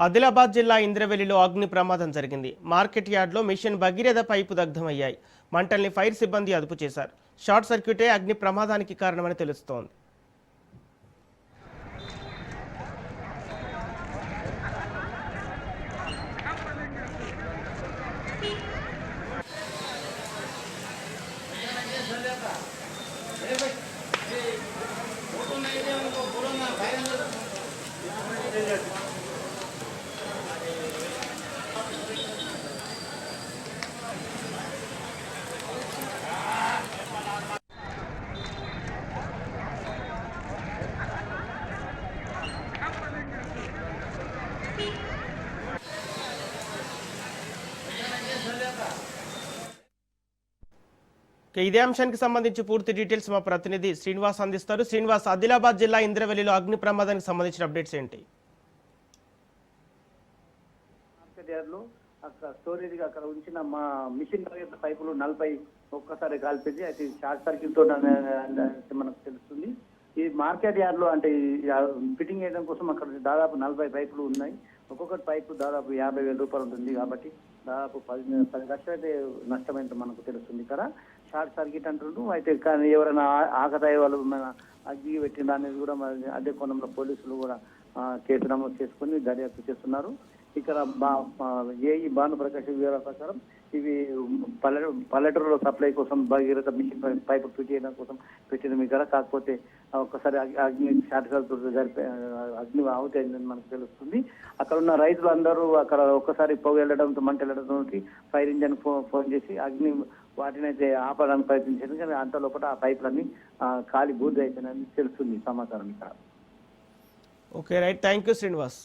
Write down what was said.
ఆదిలాబాద్ జిల్లా ఇంద్రవెల్లిలో అగ్ని ప్రమాదం జరిగింది. మార్కెట్ యార్డ్లో మిషన్ భగీరథ పైపు దగ్ధమయ్యాయి. మంటల్ని ఫైర్ సిబ్బంది అదుపు చేశారు. షార్ట్ సర్క్యూటే అగ్ని ప్రమాదానికి కారణమని తెలుస్తోంది. ఇదే అంశానికి సంబంధించి పూర్తి డీటెయిల్స్ మా ప్రతినిధి శ్రీనివాస్ అందిస్తారు. శ్రీనివాస్, ఆదిలాబాద్ జిల్లా ఇంద్రవెల్లిలో అగ్ని ప్రమాదానికి సంబంధించిన అప్డేట్స్ ఏంటి? అక్కడ స్టోరేజ్ అక్కడ ఉంచిన మా మిషన్ పైపులు 40 ఒక్కసారి కాల్పింది. అయితే షార్ట్ సర్క్యూట్ తో మనకు తెలుస్తుంది. ఈ మార్కెట్ యార్డ్ లో అంటే ఫిట్టింగ్ చేయడం కోసం అక్కడ దాదాపు 40 పైపులు ఉన్నాయి. ఒక్కొక్కటి పైపు దాదాపు 50,000 రూపాయలు ఉంటుంది. కాబట్టి దాదాపు 10 లక్షలు అయితే నష్టమైంది మనకు తెలుస్తుంది. ఇక్కడ షార్ట్ సర్క్యూట్ అంటుండ్రు. అయితే కానీ ఎవరైనా ఆకతాయి వాళ్ళు అగ్గి పెట్టిందా అనేది కూడా అదే కోణంలో పోలీసులు కూడా కేసు నమోదు చేసుకుని దర్యాప్తు చేస్తున్నారు. ఇక్కడ ఏఈ భానుప్రకాష్ వివరాల ప్రకారం ఇవి పల్లెటూరులో సప్లై కోసం భగీరథ మిషన్ పైపు ఫిట్ చేయడం కోసం పెట్టిన ఇక్కడ. కాకపోతే ఒక్కసారి అగ్ని షార్ట్ సర్క్యూట్ జరిపే అగ్ని ఆహుతి అయిందని మనకు తెలుస్తుంది. అక్కడ ఉన్న రైతులు అందరూ అక్కడ ఒక్కసారి పొగ వెళ్ళడంతో మంట వెళ్ళడంతో ఫైర్ ఇంజన్ ఫోన్ చేసి అగ్ని వాటిని అయితే ఆపడానికి ప్రయత్నించారు. కానీ అంత లోపల ఆ పైపులన్నీ కాలి బూర్ది అయిపోయినని తెలుస్తుంది సమాచారం ఇక్కడ. Okay, right. Thank you Srinivas.